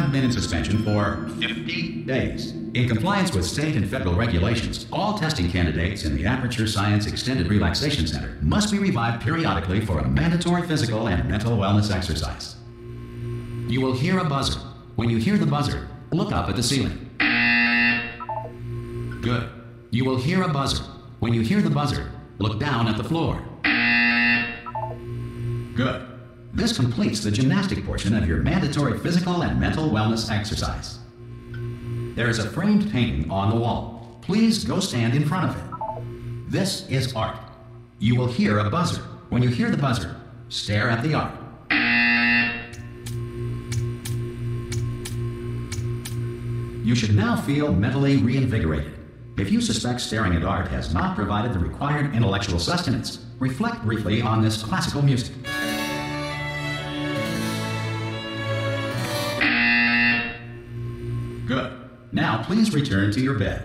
have been in suspension for 50 days. In compliance with state and federal regulations, all testing candidates in the Aperture Science Extended Relaxation Center must be revived periodically for a mandatory physical and mental wellness exercise. You will hear a buzzer. When you hear the buzzer, look up at the ceiling. Good. You will hear a buzzer. When you hear the buzzer, look down at the floor. Good. This completes the gymnastic portion of your mandatory physical and mental wellness exercise. There is a framed painting on the wall. Please go stand in front of it. This is art. You will hear a buzzer. When you hear the buzzer, stare at the art. You should now feel mentally reinvigorated. If you suspect staring at art has not provided the required intellectual sustenance, reflect briefly on this classical music. Good. Now please return to your bed.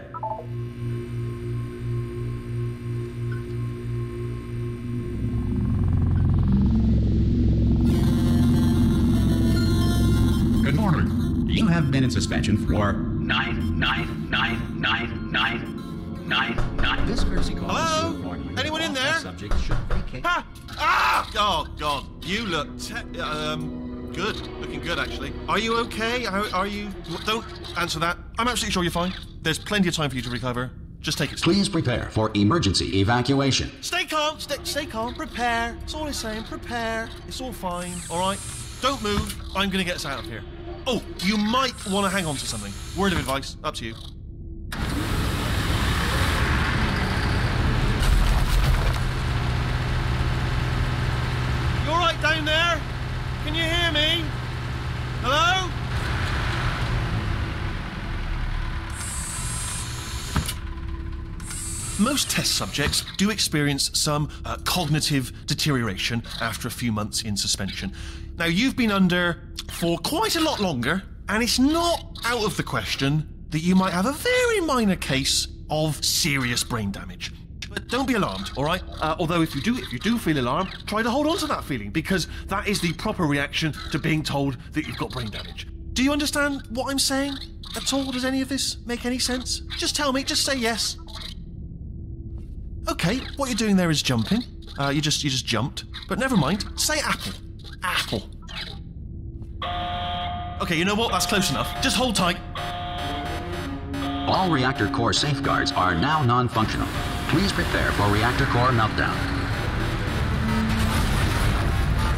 Good morning. You have been in suspension for 9999999. This courtesy call. Hello? Anyone in there? Subject should vacate. Ha! Ah! Oh God, you look good. Looking good, actually. Are you okay? Are you? Don't answer that. I'm absolutely sure you're fine. There's plenty of time for you to recover. Just take it slow. Please prepare for emergency evacuation. Stay calm. Stay calm. Prepare. That's all I'm saying. Prepare. It's all fine. All right. Don't move. I'm gonna get us out of here. Oh, you might want to hang on to something. Word of advice. Up to you. You all right down there? Can you hear me? Hello? Most test subjects do experience some cognitive deterioration after a few months in suspension. Now, you've been under for quite a lot longer, and it's not out of the question that you might have a very minor case of serious brain damage. But don't be alarmed, all right? Although if you do feel alarmed, try to hold on to that feeling, because that is the proper reaction to being told that you've got brain damage. Do you understand what I'm saying at all? Does any of this make any sense? Just tell me, just say yes. Okay, what you're doing there is jumping. You just jumped. But never mind, say apple. Apple. Okay, you know what? That's close enough. Just hold tight. All reactor core safeguards are now non-functional. Please prepare for reactor core meltdown.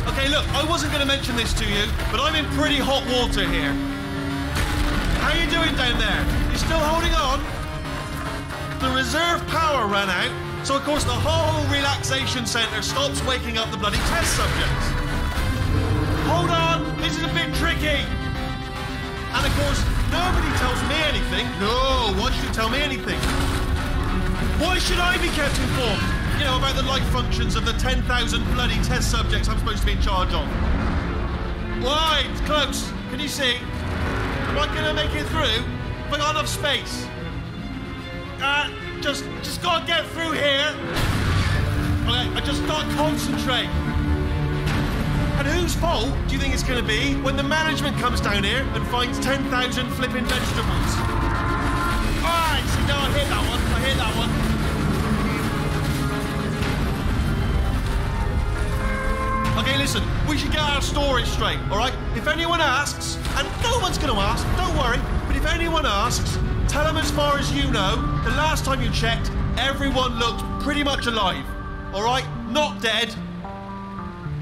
Okay, look, I wasn't going to mention this to you, but I'm in pretty hot water here. How you doing down there? You still holding on? The reserve power ran out, so of course the whole relaxation centre stops waking up the bloody test subjects. Hold on, this is a bit tricky. And of course, nobody tells me anything. No, why should you tell me anything? Why should I be kept informed? You know, about the life functions of the 10,000 bloody test subjects I'm supposed to be in charge of. Why? It's close. Can you see? Am I going to make it through? Have I got enough space? Just gotta get through here. Okay, I just gotta concentrate. And whose fault do you think it's going to be when the management comes down here and finds 10,000 flipping vegetables? Alright, see, no, I hear that one. I hear that one. Okay, listen, we should get our story straight, alright? If anyone asks, and no one's going to ask, don't worry, but if anyone asks, tell them as far as you know, the last time you checked, everyone looked pretty much alive, alright? Not dead.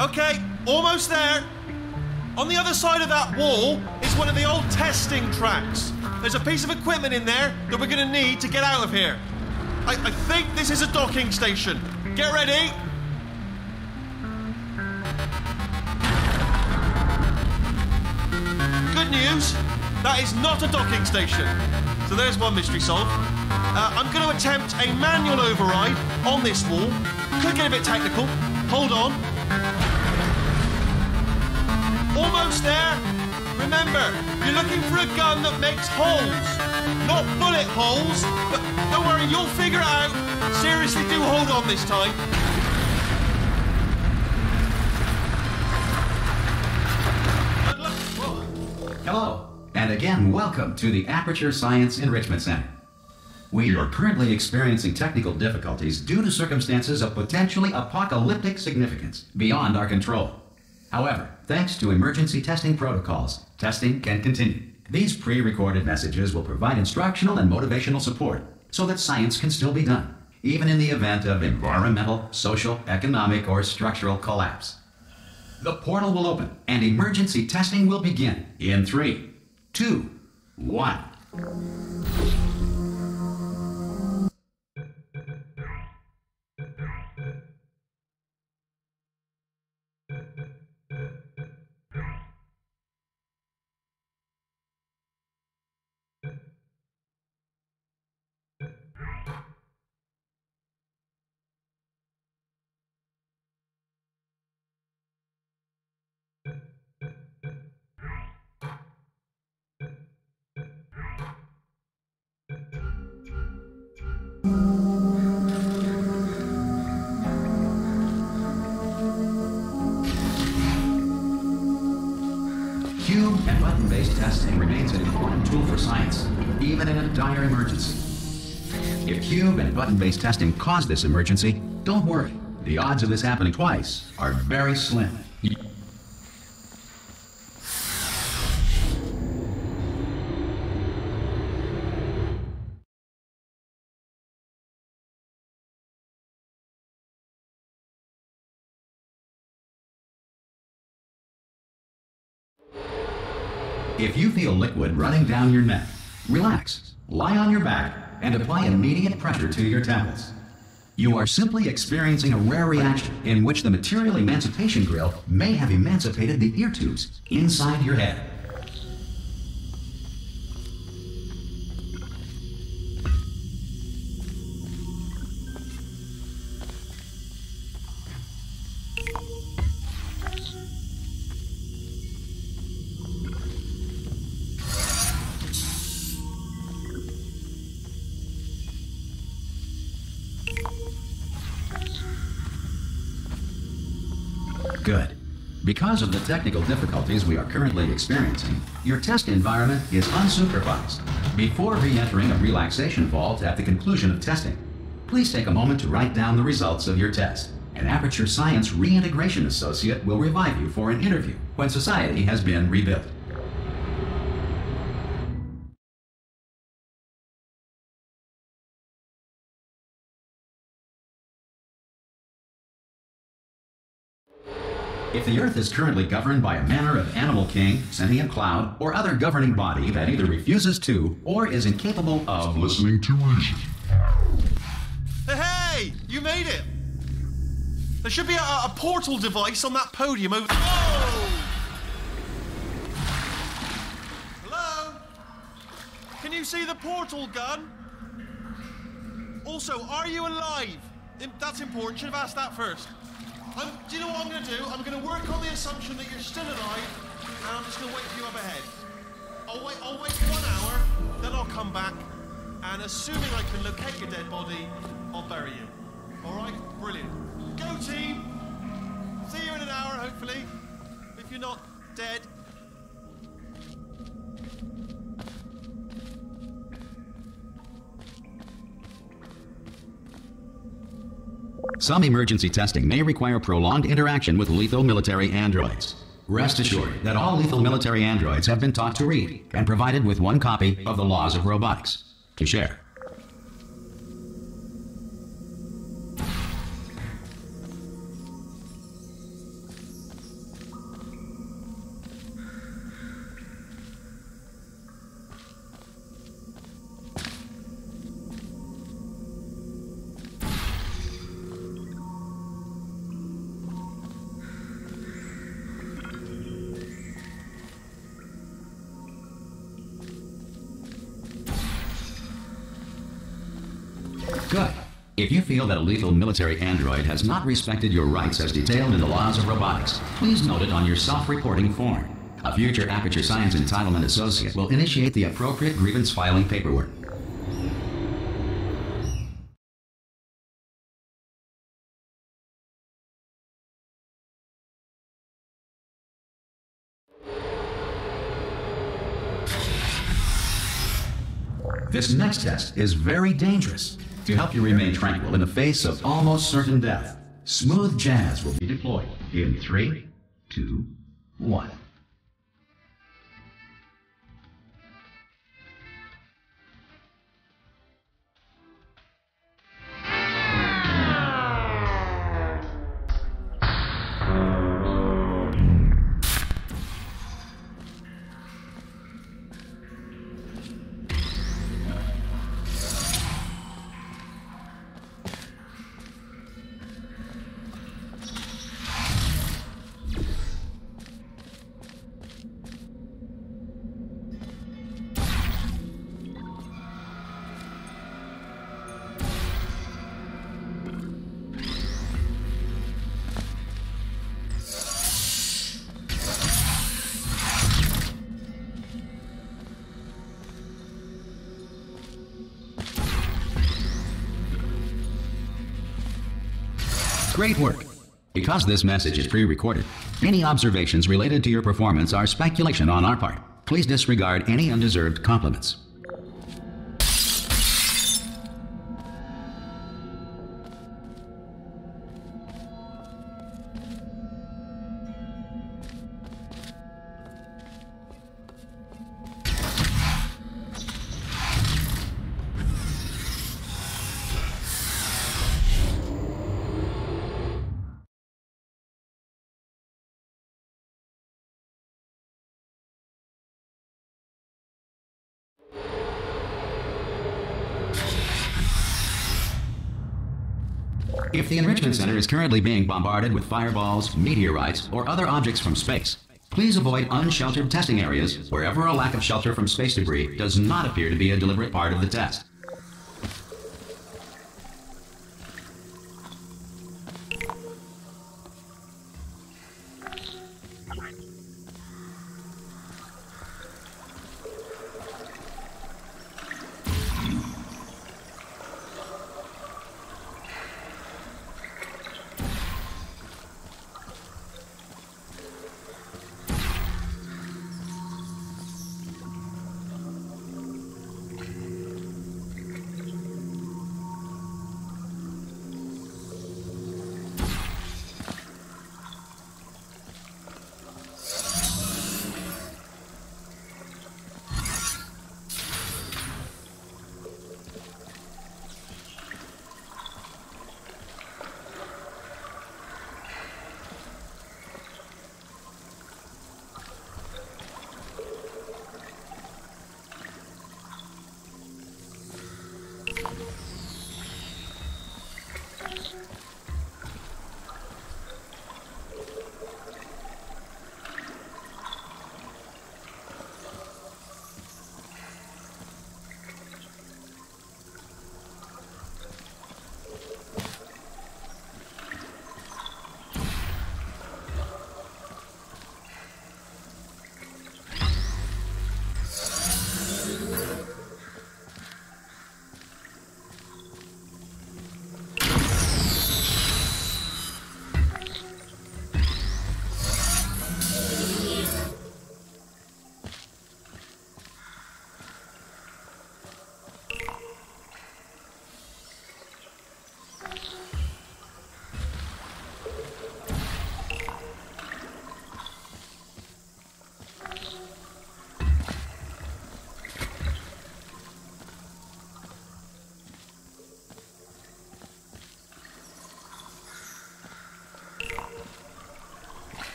Okay, almost there. On the other side of that wall is one of the old testing tracks. There's a piece of equipment in there that we're going to need to get out of here. I think this is a docking station. Get ready. Good news, that is not a docking station. So there's one mystery solved. I'm going to attempt a manual override on this wall. Could get a bit technical. Hold on. Almost there. Remember, you're looking for a gun that makes holes. Not bullet holes, but don't worry, you'll figure it out. Seriously, do hold on this time. Hello. And again, welcome to the Aperture Science Enrichment Center. We are currently experiencing technical difficulties due to circumstances of potentially apocalyptic significance beyond our control. However, thanks to emergency testing protocols, testing can continue. These pre-recorded messages will provide instructional and motivational support so that science can still be done, even in the event of environmental, social, economic, or structural collapse. The portal will open and emergency testing will begin in 3, 2, 1. Cube and button-based testing remains an important tool for science, even in a dire emergency. If cube and button-based testing caused this emergency, don't worry. The odds of this happening twice are very slim. If you feel liquid running down your neck, relax, lie on your back, and apply immediate pressure to your temples. You are simply experiencing a rare reaction in which the material emancipation grill may have emancipated the ear tubes inside your head. Good. Because of the technical difficulties we are currently experiencing, your test environment is unsupervised. Before re-entering a relaxation vault at the conclusion of testing, please take a moment to write down the results of your test. An Aperture Science Reintegration Associate will revive you for an interview when society has been rebuilt. If the Earth is currently governed by a manner of animal king, sentient cloud, or other governing body that either refuses to or is incapable of listening to reason. Hey! You made it! There should be a portal device on that podium over... Oh! Hello? Can you see the portal gun? Also, are you alive? That's important. Should have asked that first. Do you know what I'm going to do? I'm going to work on the assumption that you're still alive, and I'm just going to wait for you up ahead. I'll wait 1 hour, then I'll come back, and assuming I can locate your dead body, I'll bury you. All right? Brilliant. Go, team! See you in an hour, hopefully, if you're not dead. Some emergency testing may require prolonged interaction with lethal military androids. Rest assured that all lethal military androids have been taught to read and provided with 1 copy of the Laws of Robotics to share. Good. If you feel that a lethal military android has not respected your rights as detailed in the Laws of Robotics, please note it on your self-reporting form. A future Aperture Science Entitlement Associate will initiate the appropriate grievance filing paperwork. This next test is very dangerous. To help you remain tranquil in the face of almost certain death, smooth jazz will be deployed in 3, 2, 1. Great work. Because this message is pre-recorded, any observations related to your performance are speculation on our part. Please disregard any undeserved compliments. If the Enrichment Center is currently being bombarded with fireballs, meteorites, or other objects from space, please avoid unsheltered testing areas wherever a lack of shelter from space debris does not appear to be a deliberate part of the test.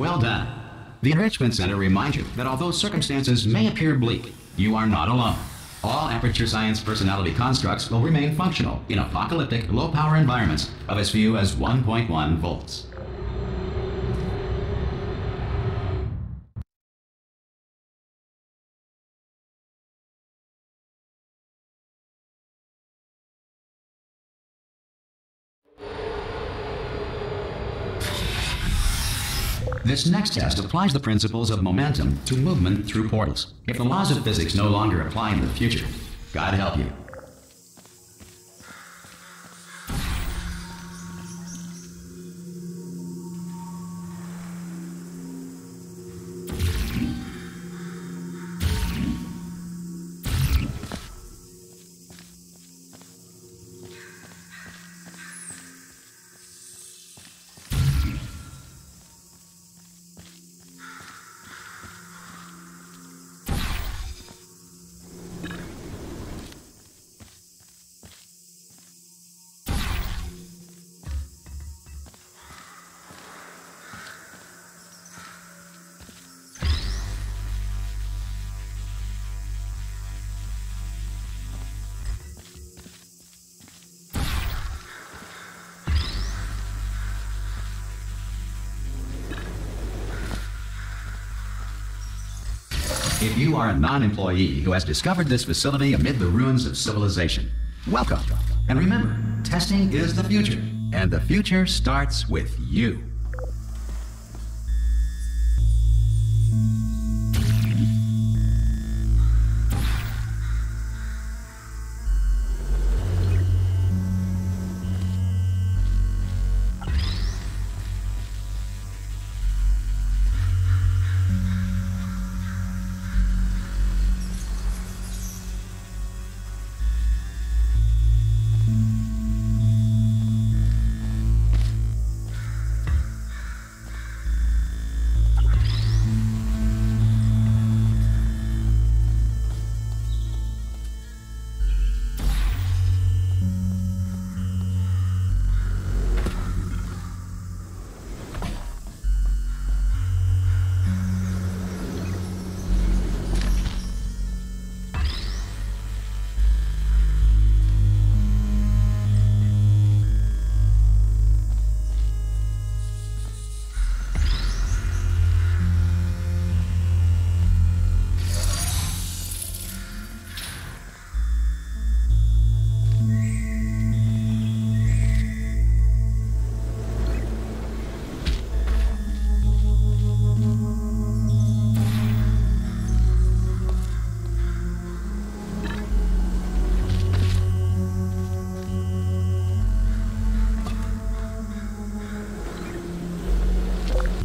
Well done. The Enrichment Center reminds you that although circumstances may appear bleak, you are not alone. All Aperture Science personality constructs will remain functional in apocalyptic, low-power environments of as few as 1.1 volts. This next test applies the principles of momentum to movement through portals. If the laws of physics no longer apply in the future, God help you. If you are a non-employee who has discovered this facility amid the ruins of civilization, welcome. And remember, testing is the future, and the future starts with you.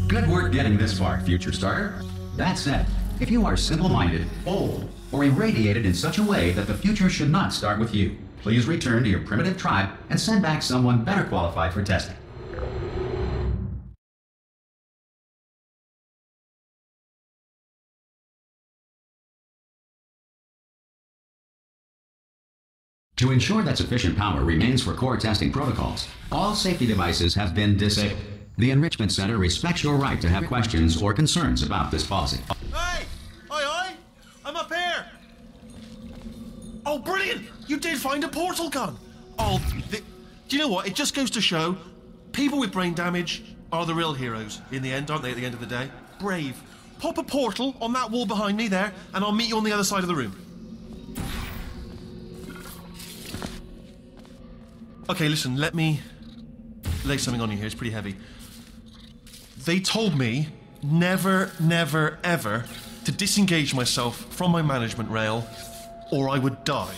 Good work getting this far, future starter. That said, if you are simple-minded, old, or irradiated in such a way that the future should not start with you, please return to your primitive tribe and send back someone better qualified for testing. To ensure that sufficient power remains for core testing protocols, all safety devices have been disabled. The Enrichment Centre respects your right to have questions or concerns about this policy. Hey! Oi! I'm up here! Oh, brilliant! You did find a portal gun! Oh, do you know what? It just goes to show, people with brain damage are the real heroes in the end, aren't they, at the end of the day? Brave. Pop a portal on that wall behind me there, and I'll meet you on the other side of the room. Okay, listen, let me lay something on you here. It's pretty heavy. They told me never, never, ever to disengage myself from my management rail or I would die.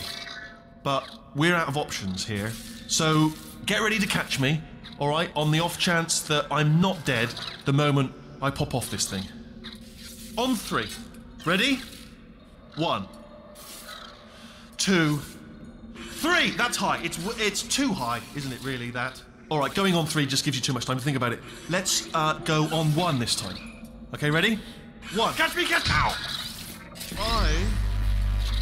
But we're out of options here, so get ready to catch me, all right, on the off chance that I'm not dead the moment I pop off this thing. On 3. Ready? 1, 2, 3! That's high. It's too high, isn't it, really, that? All right, going on 3 just gives you too much time to think about it. Let's go on 1 this time. Okay, ready? 1. Catch me, catch me! Ow!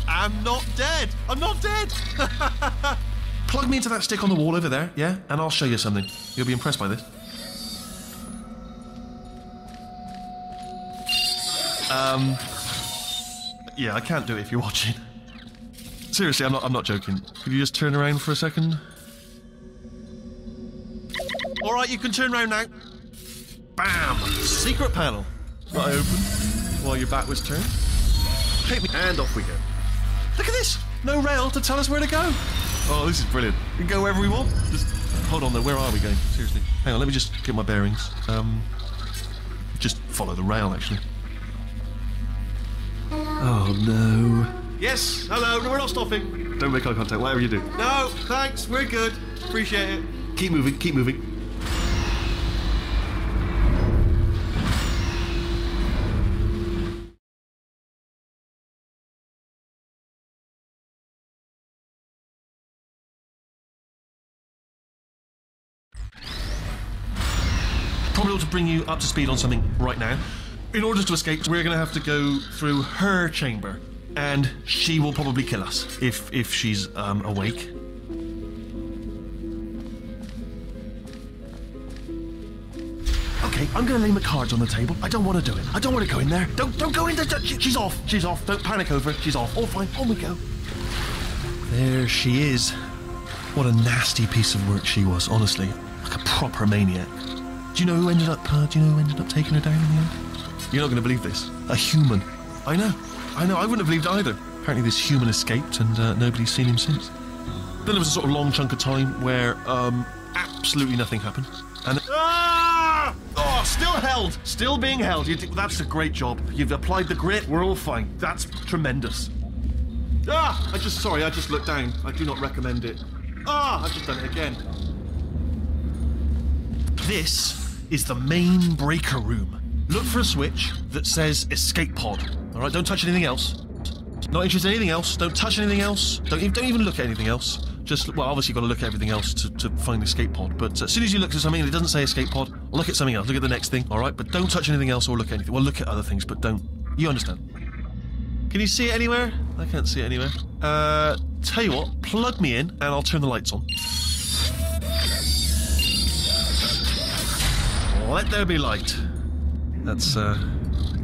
I am not dead. I'm not dead. Plug me into that stick on the wall over there, yeah? And I'll show you something. You'll be impressed by this. Yeah, I can't do it if you're watching. Seriously, I'm not joking. Could you just turn around for a second? All right, you can turn around now. Bam! Secret panel. That I opened while your back was turned. Hit me, and off we go. Look at this! No rail to tell us where to go. Oh, this is brilliant. We can go wherever we want. Just hold on though. Where are we going? Seriously. Hang on. Let me just get my bearings. Just follow the rail, actually. Oh no. Yes. Hello. No, we're not stopping. Don't make eye contact. Whatever you do. No, thanks. We're good. Appreciate it. Keep moving. Keep moving. Probably ought to bring you up to speed on something right now. In order to escape, we're going to have to go through her chamber, and she will probably kill us if she's awake. Okay, I'm going to lay my cards on the table. I don't want to do it. I don't want to go in there. Don't go in there. She's off. She's off. Don't panic over it. She's off. All fine. On we go. There she is. What a nasty piece of work she was, honestly. Like a proper maniac. Do you know who ended up taking her down in the end? You're not going to believe this. A human. I know. I know, I wouldn't have believed either. Apparently this human escaped and nobody's seen him since. Then there was a sort of long chunk of time where absolutely nothing happened. And oh, still held, still being held. That's a great job. You've applied the grit. We're all fine. That's tremendous. I just looked down. I do not recommend it. I've just done it again. This is the main breaker room. Look for a switch that says escape pod. All right, don't touch anything else. Not interested in anything else. Don't touch anything else. Don't even look at anything else. Just, well, obviously you've got to look at everything else to find the escape pod. But as soon as you look at something and it doesn't say escape pod, look at something else. Look at the next thing, all right? But don't touch anything else or look at anything. Well, look at other things, but don't. You understand? Can you see it anywhere? I can't see it anywhere. Tell you what, plug me in and I'll turn the lights on. Let there be light. That's,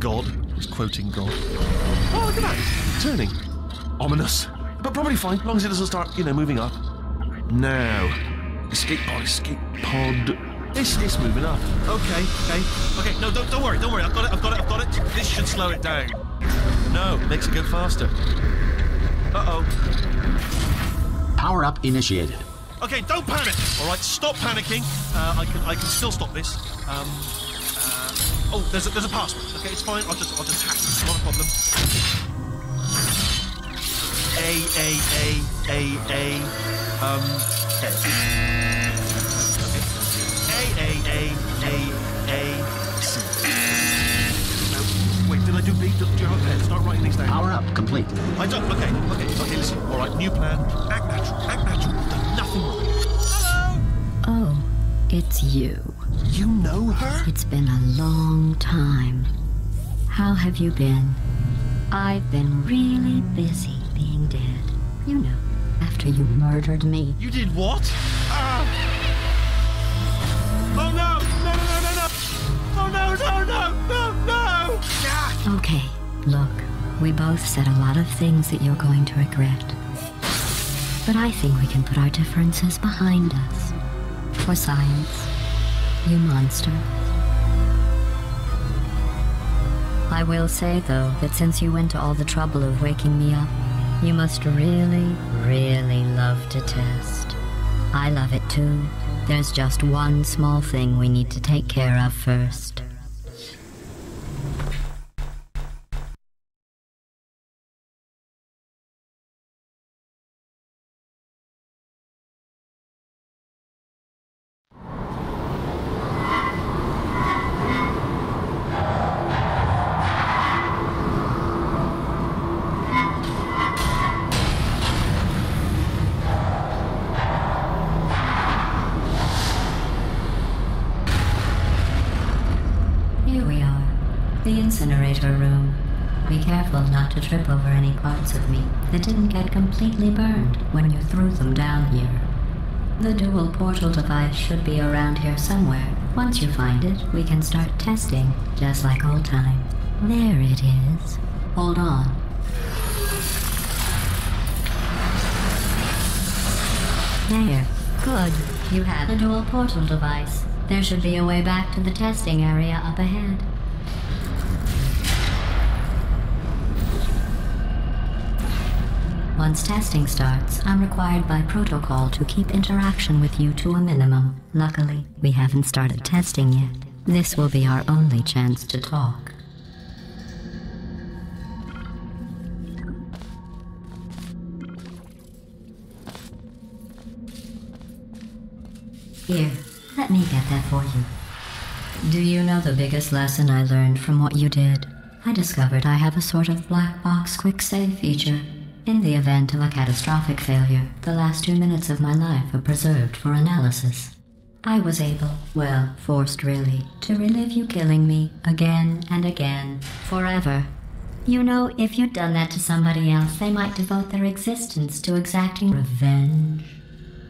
God. He's quoting God. Oh, look at that. It's turning. Ominous. But probably fine, as long as it doesn't start, moving up. Now. Escape pod. It's moving up. Okay. No, don't worry. I've got it. This should slow it down. No, makes it go faster. Uh-oh. Power up initiated. Okay, don't panic. All right, stop panicking. I can still stop this. Oh, there's a password. Okay, it's fine. I'll just hack it. Not a problem. A. Okay. C. No, wait, did I do B? Do you have a pen? Start writing these down. Power up complete. I don't. Okay, listen. All right, new plan. Act natural. Done nothing wrong. Hello. Oh, it's you. You know her? It's been a long time. How have you been? I've been really busy being dead. After you murdered me. You did what? Oh no! Oh no! Okay, look, we both said a lot of things that you're going to regret. But I think we can put our differences behind us. For science, you monster. I will say, though, that since you went to all the trouble of waking me up, you must really, really love to test. I love it too. There's just one small thing we need to take care of first. The incinerator room. Be careful not to trip over any parts of me that didn't get completely burned when you threw them down here. The dual portal device should be around here somewhere. Once you find it, we can start testing, just like old times. There it is. Hold on. There. Good. You have a dual portal device. There should be a way back to the testing area up ahead. Once testing starts, I'm required by protocol to keep interaction with you to a minimum. Luckily, we haven't started testing yet. This will be our only chance to talk. Here, let me get that for you. Do you know the biggest lesson I learned from what you did? I discovered I have a sort of black box quick save feature. In the event of a catastrophic failure, the last 2 minutes of my life are preserved for analysis. I was able, well, forced really, to relive you killing me again and again, forever. You know, if you'd done that to somebody else, they might devote their existence to exacting revenge.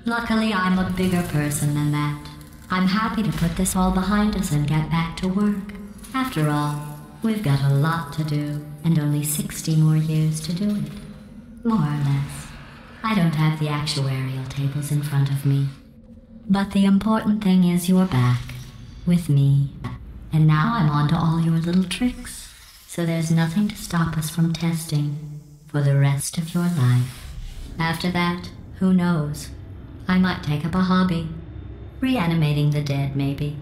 Luckily, I'm a bigger person than that. I'm happy to put this all behind us and get back to work. After all, we've got a lot to do, and only 60 more years to do it. More or less. I don't have the actuarial tables in front of me. But the important thing is you're back. With me. And now I'm on to all your little tricks. So there's nothing to stop us from testing for the rest of your life. After that, who knows? I might take up a hobby. Reanimating the dead, maybe.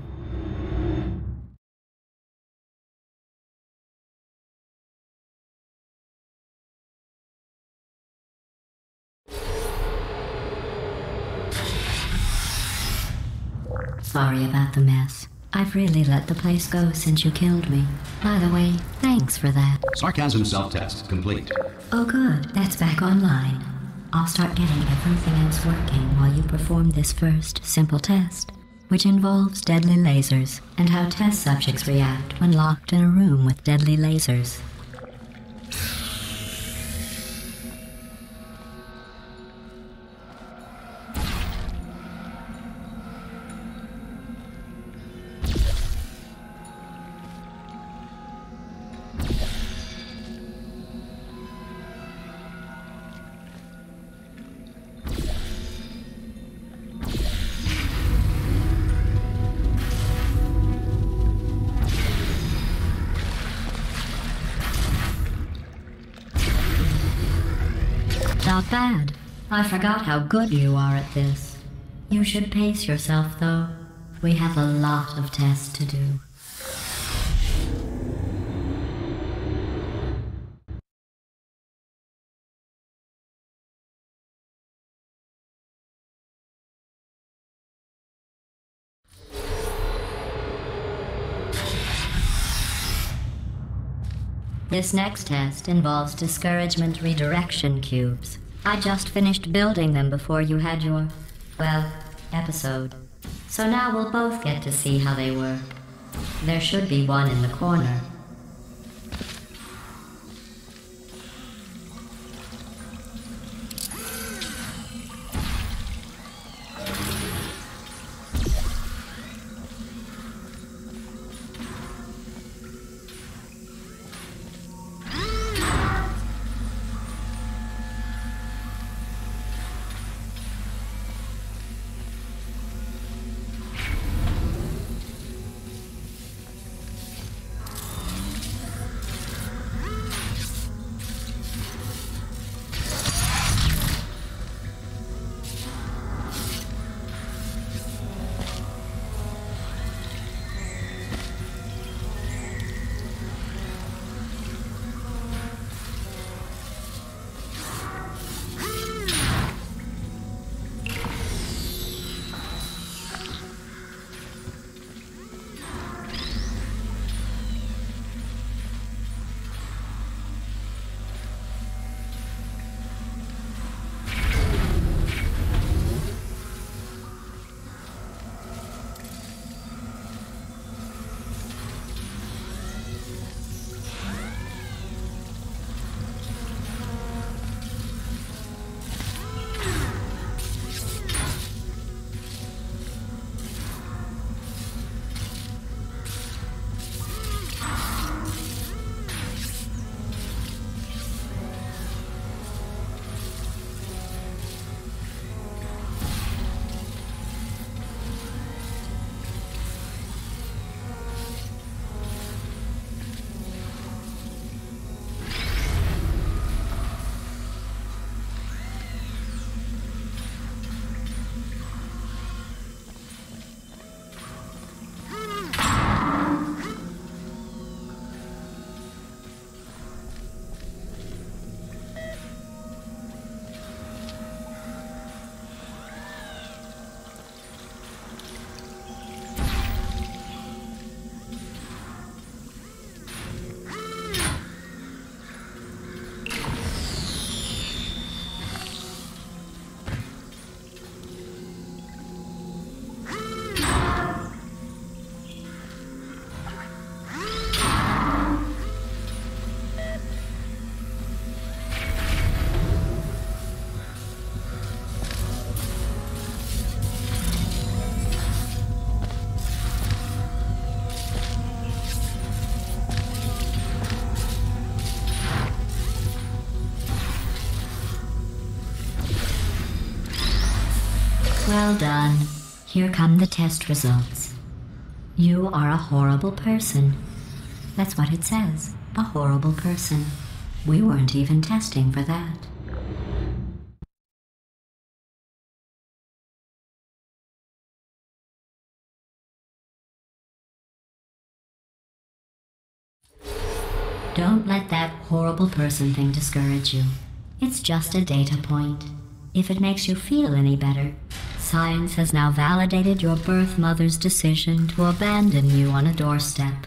Sorry about the mess. I've really let the place go since you killed me. By the way, thanks for that. Sarcasm self-test complete. Oh good, that's back online. I'll start getting everything else working while you perform this first, simple test, which involves deadly lasers and how test subjects react when locked in a room with deadly lasers. Not bad. I forgot how good you are at this. You should pace yourself, though. We have a lot of tests to do. This next test involves discouragement redirection cubes. I just finished building them before you had your, well, episode. So now we'll both get to see how they work. There should be one in the corner. Well done. Here come the test results. You are a horrible person. That's what it says. A horrible person. We weren't even testing for that. Don't let that horrible person thing discourage you. It's just a data point. If it makes you feel any better, science has now validated your birth mother's decision to abandon you on a doorstep.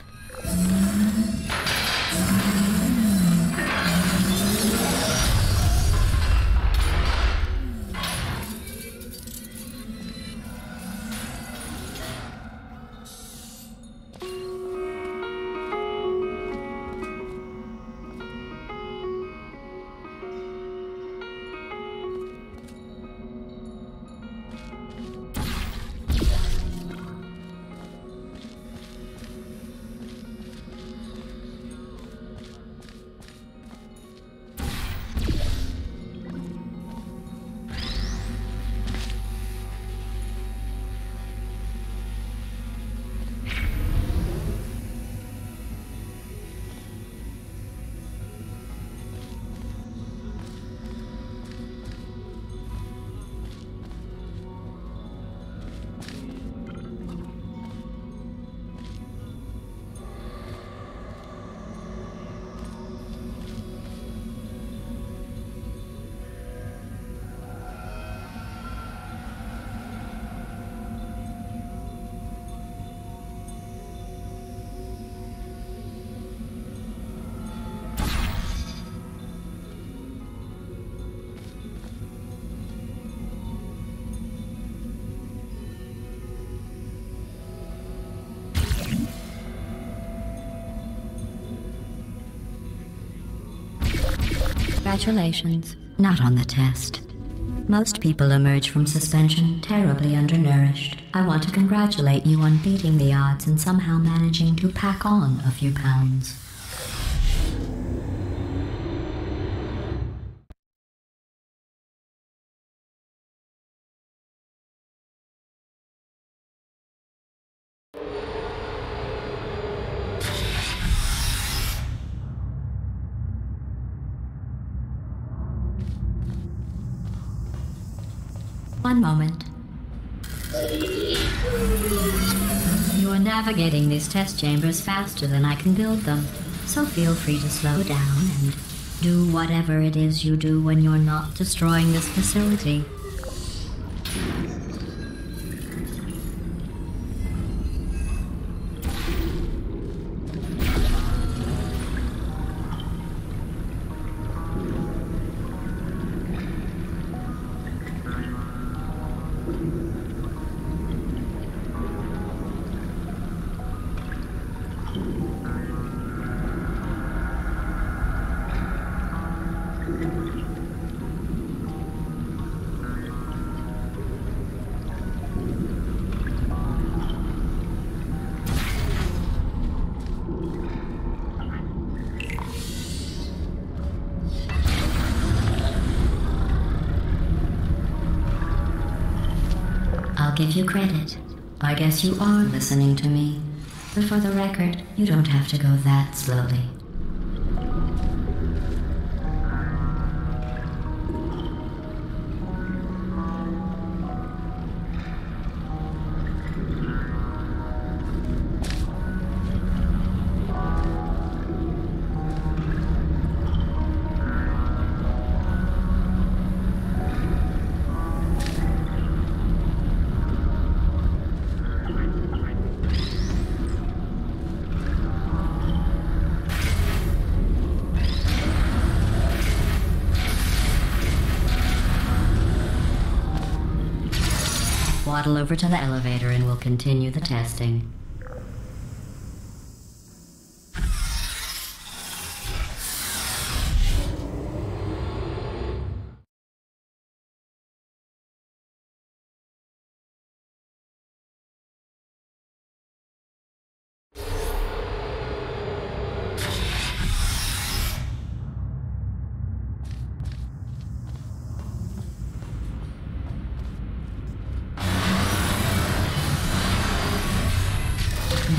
Congratulations. Not on the test. Most people emerge from suspension terribly undernourished. I want to congratulate you on beating the odds and somehow managing to pack on a few pounds. One moment. You are navigating these test chambers faster than I can build them, so feel free to slow down and do whatever it is you do when you're not destroying this facility. I'll give you credit. I guess you are listening to me. But for the record, you don't have to go that slowly. Waddle over to the elevator and we'll continue the testing.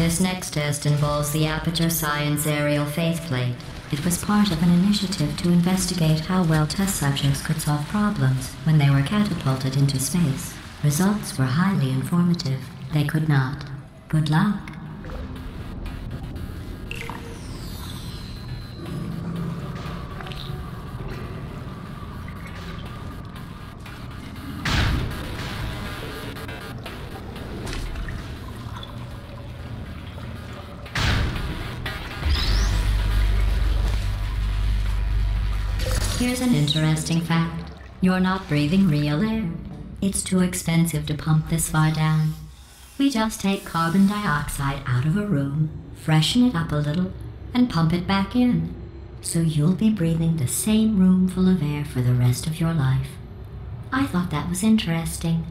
This next test involves the Aperture Science Aerial Faith Plate. It was part of an initiative to investigate how well test subjects could solve problems when they were catapulted into space. Results were highly informative. They could not. Good luck. Here's an interesting fact. You're not breathing real air. It's too expensive to pump this far down. We just take carbon dioxide out of a room, freshen it up a little, and pump it back in. So you'll be breathing the same room full of air for the rest of your life. I thought that was interesting.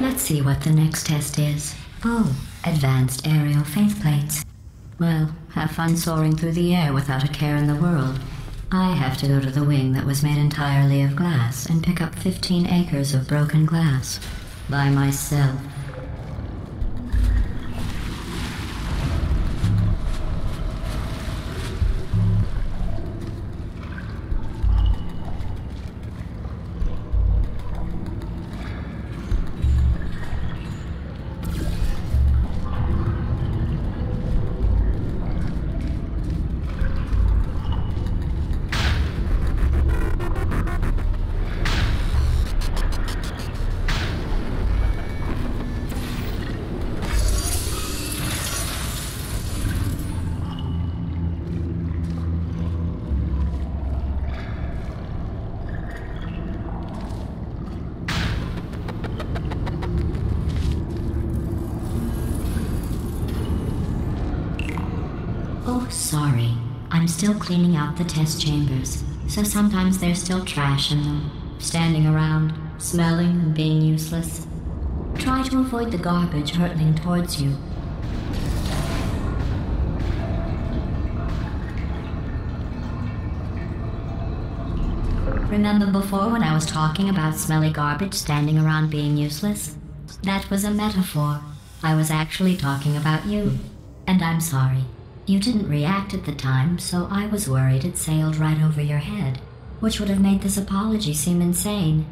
Let's see what the next test is. Oh, advanced aerial faith plates. Well, have fun soaring through the air without a care in the world. I have to go to the wing that was made entirely of glass and pick up 15 acres of broken glass. By myself. Oh, sorry. I'm still cleaning out the test chambers, so sometimes there's still trash in them, standing around, smelling and being useless. Try to avoid the garbage hurtling towards you. Remember before when I was talking about smelly garbage standing around being useless? That was a metaphor. I was actually talking about you. And I'm sorry. You didn't react at the time, so I was worried it sailed right over your head, which would have made this apology seem insane.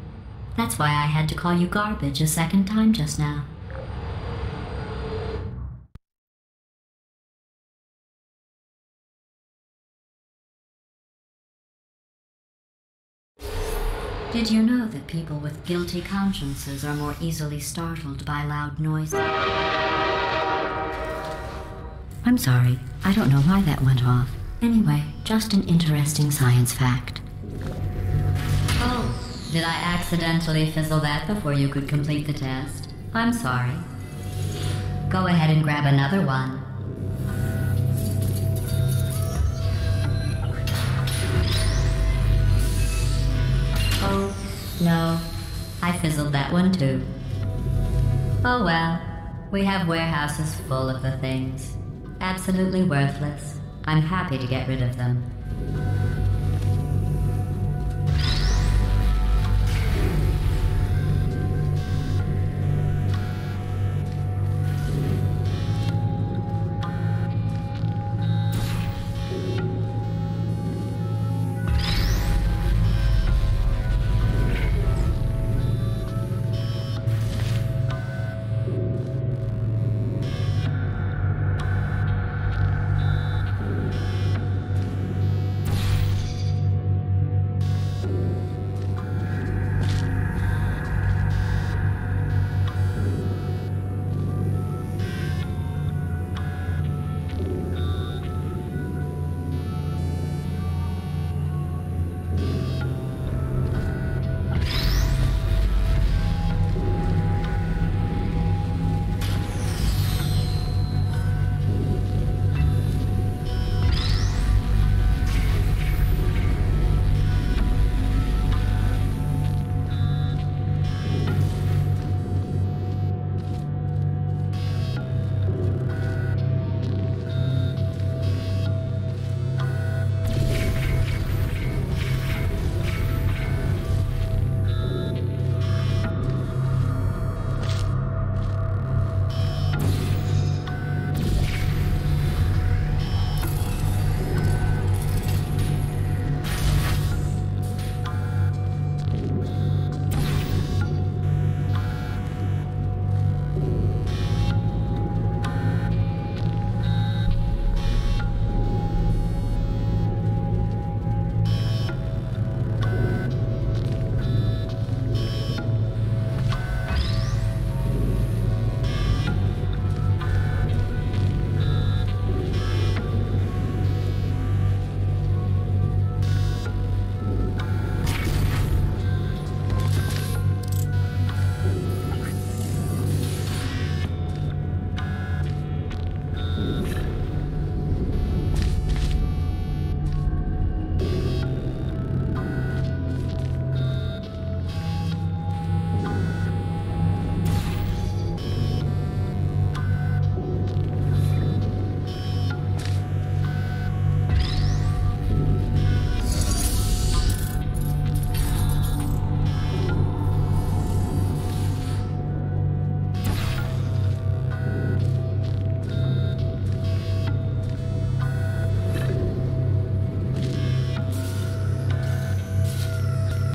That's why I had to call you garbage a second time just now. Did you know that people with guilty consciences are more easily startled by loud noises? I'm sorry, I don't know why that went off. Anyway, just an interesting science fact. Oh, did I accidentally fizzle that before you could complete the test? I'm sorry. Go ahead and grab another one. Oh, no. I fizzled that one too. Oh well, we have warehouses full of the things. Absolutely worthless. I'm happy to get rid of them.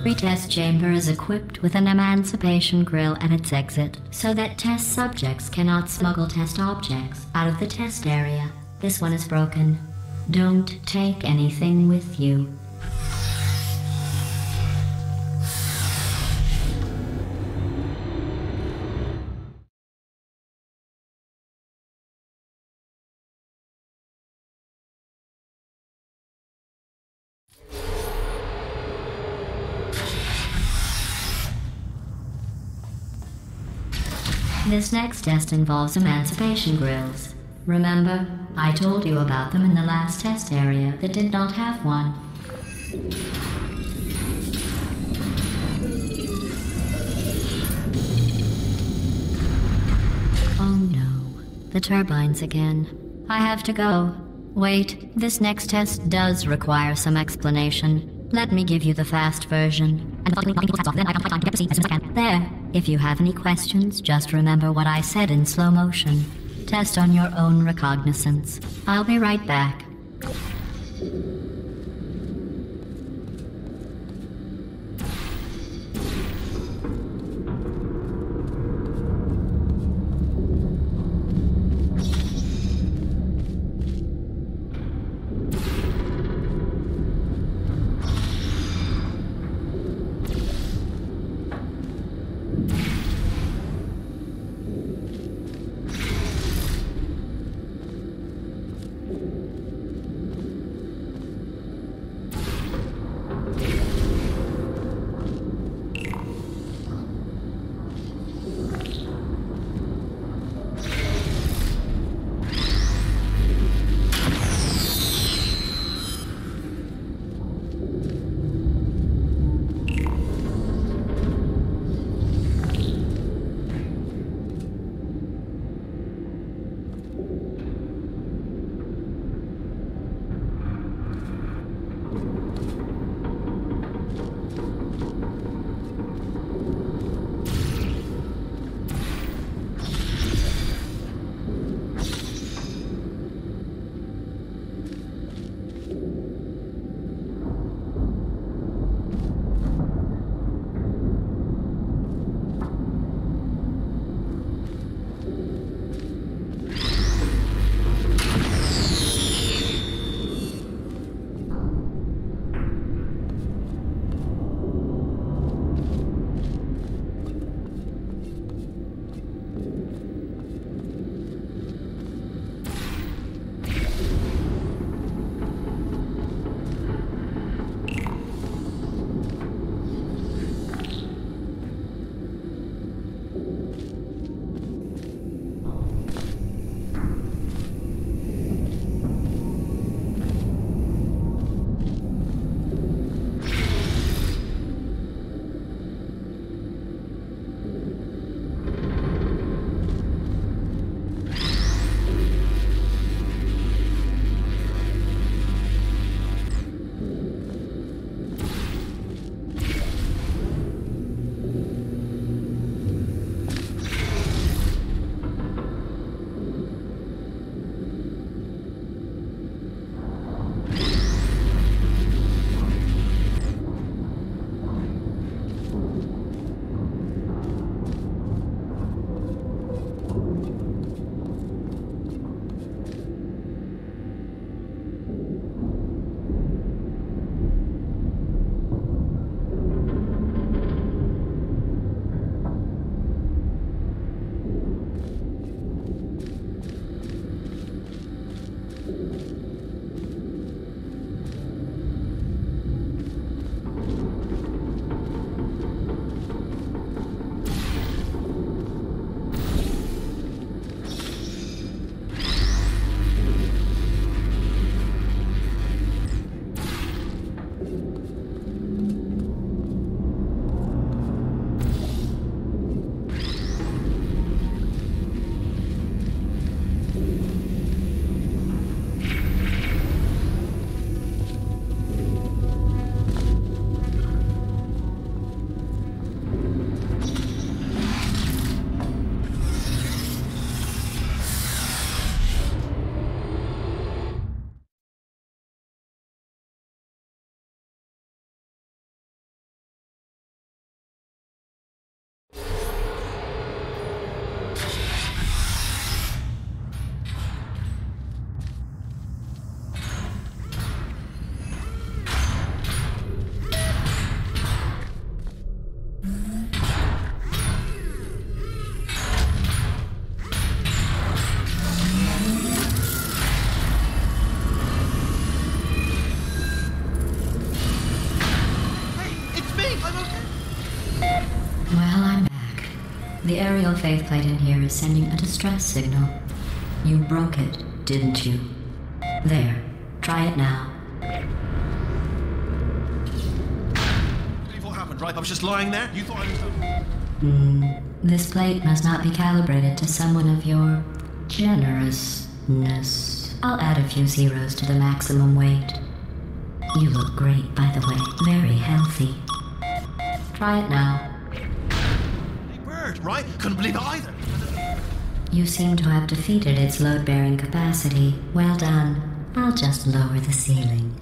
Every test chamber is equipped with an emancipation grill at its exit, so that test subjects cannot smuggle test objects out of the test area. This one is broken. Don't take anything with you. This next test involves emancipation grills. Remember, I told you about them in the last test area that did not have one. Oh no, the turbines again. I have to go. Wait, this next test does require some explanation. Let me give you the fast version. There. If you have any questions, just remember what I said in slow motion. Test on your own recognizance. I'll be right back. okay. I'm okay. Well, I'm back. The aerial faceplate in here is sending a distress signal. You broke it, didn't you? There. Try it now. Believe what happened, right? I was just lying there. You thought I was... This plate must not be calibrated to someone of your generousness. I'll add a few zeros to the maximum weight. You look great, by the way. Very healthy. Try it now. Hey, bird, right? Couldn't believe it either. You seem to have defeated its load-bearing capacity. Well done. I'll just lower the ceiling.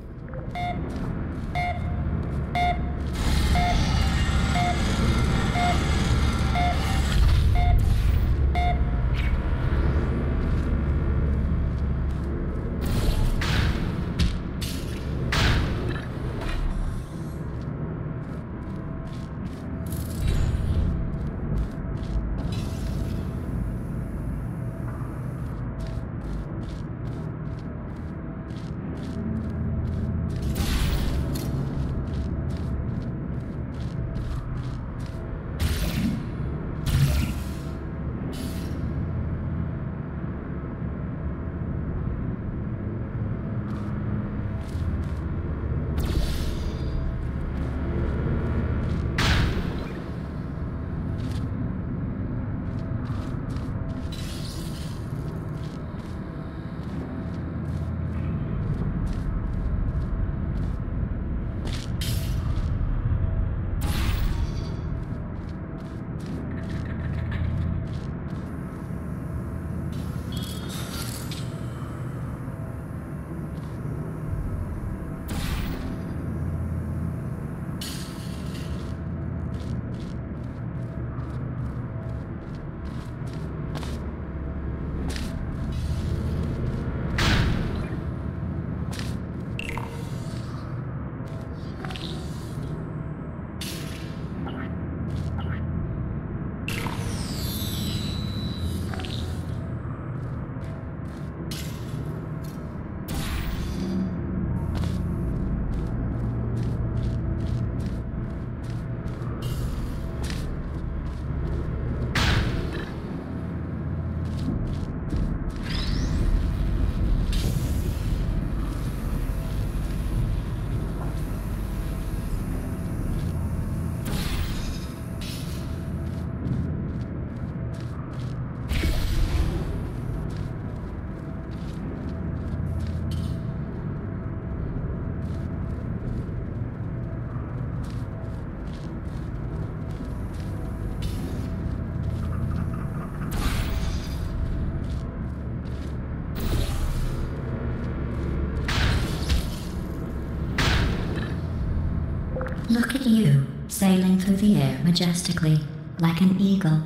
Look at you, sailing through the air majestically, like an eagle,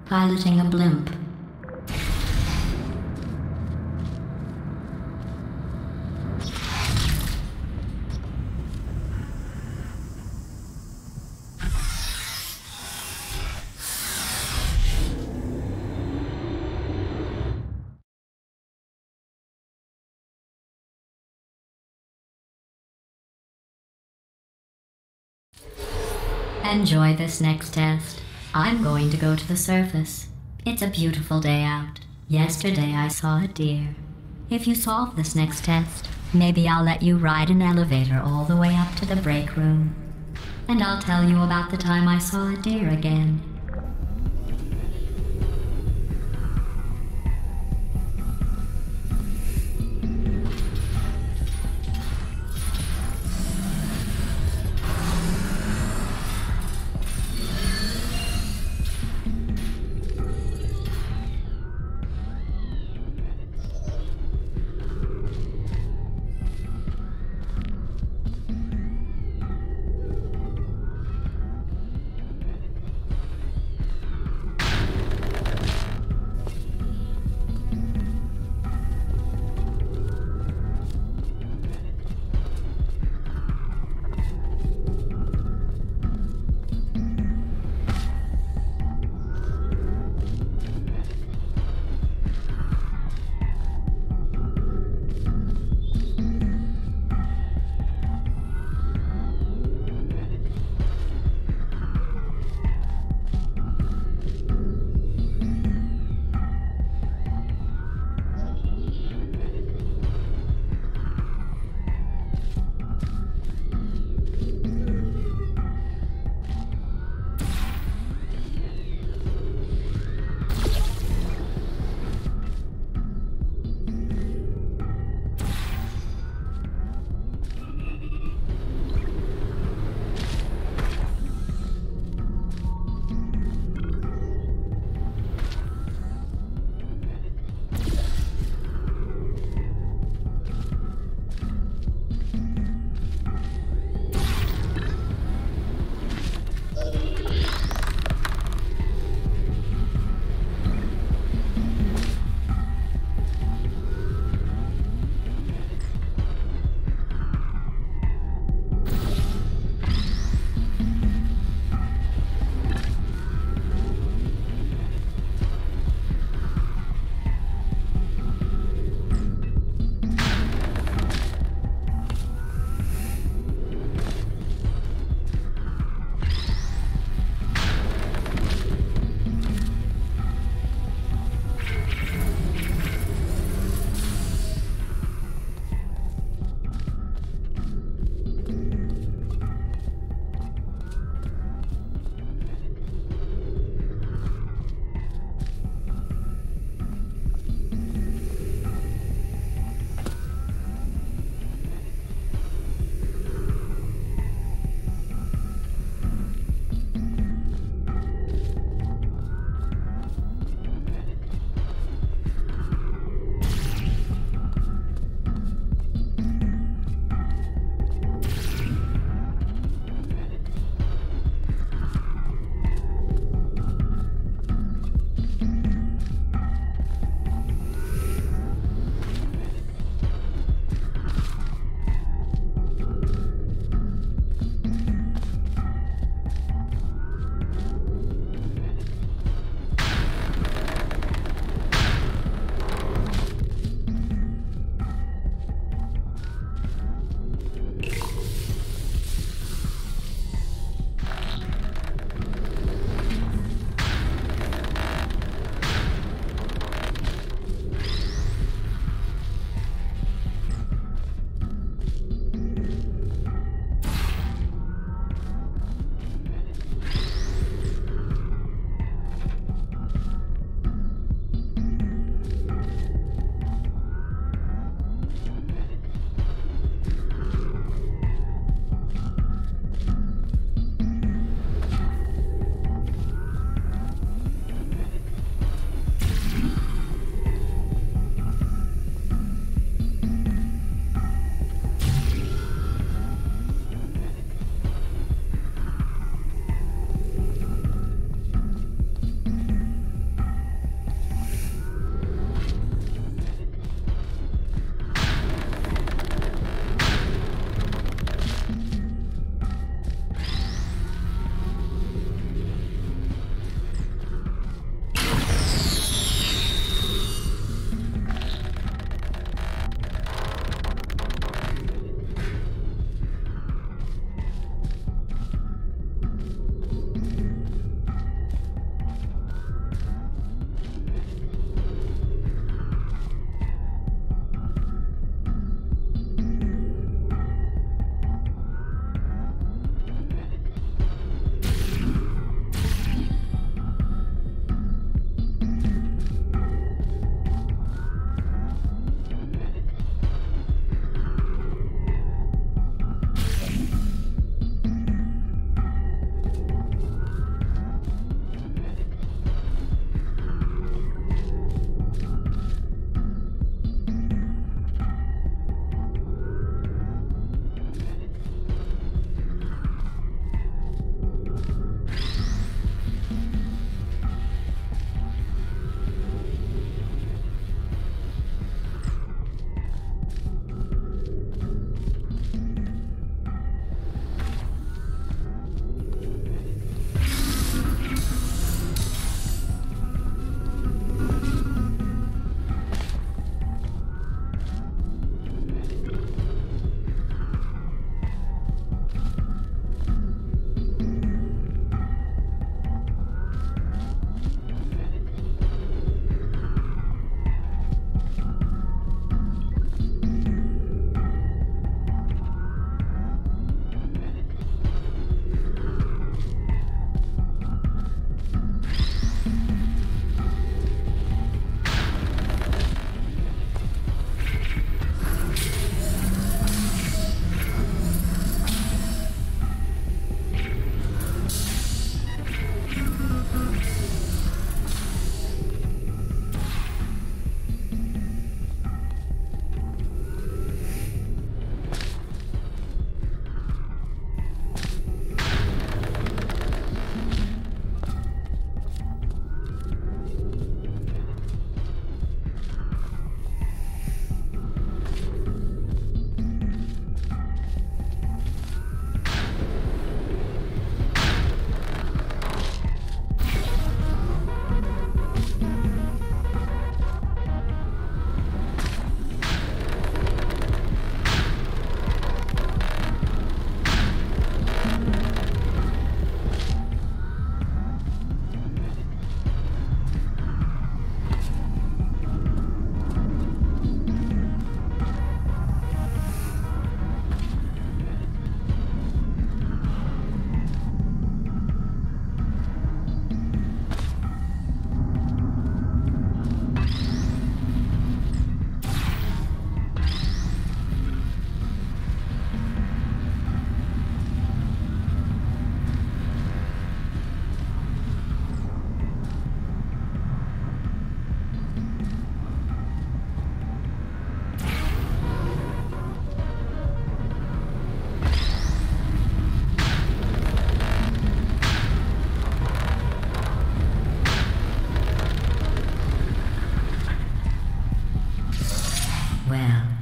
piloting a blimp. Enjoy this next test. I'm going to go to the surface. It's a beautiful day out. Yesterday I saw a deer. If you solve this next test, maybe I'll let you ride an elevator all the way up to the break room. And I'll tell you about the time I saw a deer again.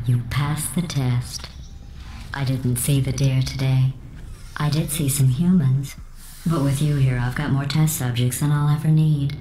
You passed the test. I didn't see the deer today. I did see some humans. But with you here, I've got more test subjects than I'll ever need.